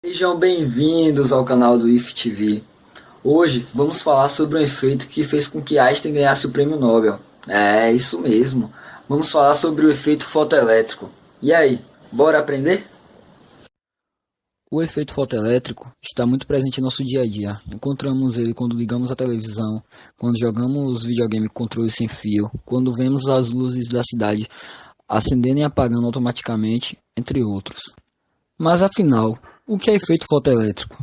Sejam bem-vindos ao canal do IFTV. Hoje vamos falar sobre um efeito que fez com que Einstein ganhasse o prêmio Nobel. É, isso mesmo. Vamos falar sobre o efeito fotoelétrico. E aí, bora aprender? O efeito fotoelétrico está muito presente em nosso dia a dia. Encontramos ele quando ligamos a televisão, quando jogamos videogame com controle sem fio, quando vemos as luzes da cidade acendendo e apagando automaticamente, entre outros. Mas afinal, o que é efeito fotoelétrico?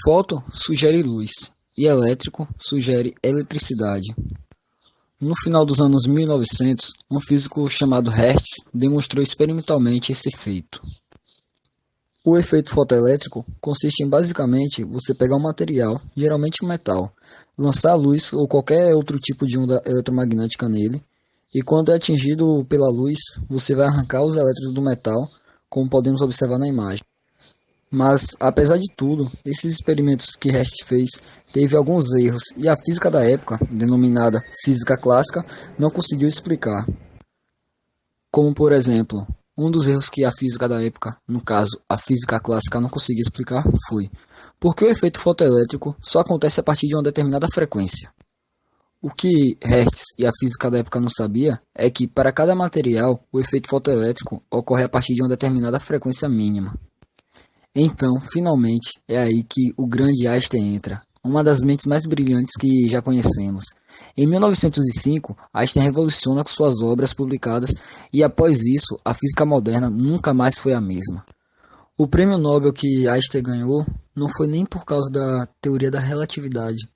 Foto sugere luz e elétrico sugere eletricidade. No final dos anos 1900, um físico chamado Hertz demonstrou experimentalmente esse efeito. O efeito fotoelétrico consiste em basicamente você pegar um material, geralmente um metal, lançar luz ou qualquer outro tipo de onda eletromagnética nele, e quando é atingido pela luz, você vai arrancar os elétrons do metal, como podemos observar na imagem. Mas, apesar de tudo, esses experimentos que Hertz fez teve alguns erros e a física da época, denominada física clássica, não conseguiu explicar. Como, por exemplo, um dos erros que a física da época, no caso a física clássica, não conseguia explicar foi porque o efeito fotoelétrico só acontece a partir de uma determinada frequência. O que Hertz e a física da época não sabia é que, para cada material, o efeito fotoelétrico ocorre a partir de uma determinada frequência mínima. Então, finalmente, é aí que o grande Einstein entra, uma das mentes mais brilhantes que já conhecemos. Em 1905, Einstein revoluciona com suas obras publicadas e após isso, a física moderna nunca mais foi a mesma. O prêmio Nobel que Einstein ganhou não foi nem por causa da teoria da relatividade,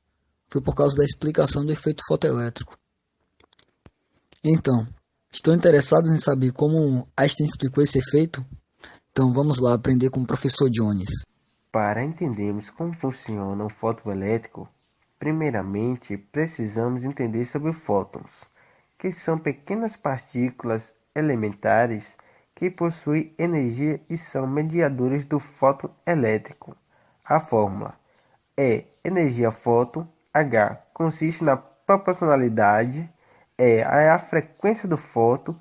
foi por causa da explicação do efeito fotoelétrico. Então, estão interessados em saber como Einstein explicou esse efeito? Então vamos lá aprender com o professor Jones. Para entendermos como funciona o fotoelétrico, primeiramente precisamos entender sobre fótons, que são pequenas partículas elementares que possuem energia e são mediadores do fóton elétrico. A fórmula é energia fóton, H consiste na proporcionalidade, é a frequência do fóton,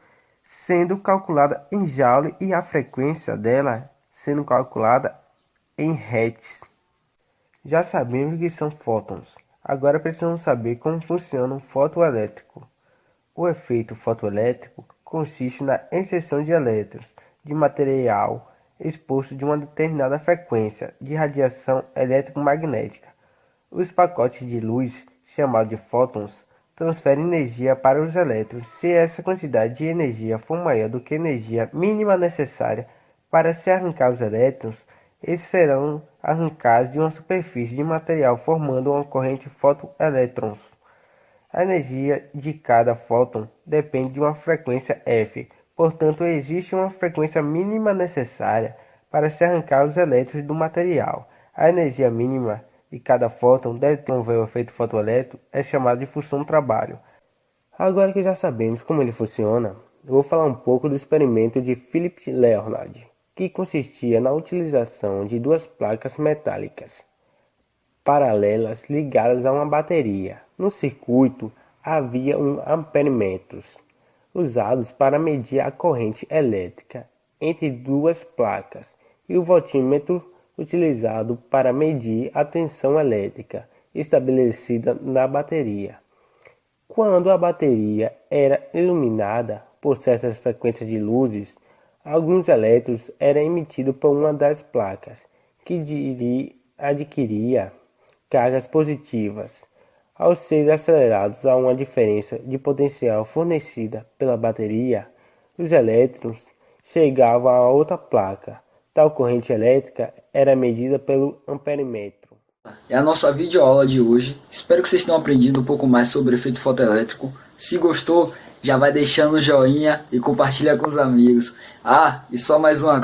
sendo calculada em Joule e a frequência dela sendo calculada em Hertz. Já sabemos o que são fótons, agora precisamos saber como funciona um fotoelétrico. O efeito fotoelétrico consiste na inserção de elétrons de material exposto de uma determinada frequência de radiação eletromagnética. Os pacotes de luz, chamados de fótons, transferem energia para os elétrons. Se essa quantidade de energia for maior do que a energia mínima necessária para se arrancar os elétrons, esses serão arrancados de uma superfície de material formando uma corrente fóton-elétrons. A energia de cada fóton depende de uma frequência f, portanto existe uma frequência mínima necessária para se arrancar os elétrons do material. A energia mínima de cada fóton deve promover o efeito fotoelétrico é chamada de função trabalho. Agora que já sabemos como ele funciona, eu vou falar um pouco do experimento de Philip Leonard, que consistia na utilização de duas placas metálicas paralelas ligadas a uma bateria. No circuito havia amperímetros usados para medir a corrente elétrica entre duas placas e o voltímetro utilizado para medir a tensão elétrica estabelecida na bateria. Quando a bateria era iluminada por certas frequências de luzes, alguns elétrons eram emitidos por uma das placas, que adquiria cargas positivas. Ao serem acelerados a uma diferença de potencial fornecida pela bateria, os elétrons chegavam a outra placa. Tal corrente elétrica era medida pelo amperímetro. É a nossa videoaula de hoje. Espero que vocês tenham aprendido um pouco mais sobre o efeito fotoelétrico. Se gostou, já vai deixando o joinha e compartilha com os amigos. Ah, e só mais uma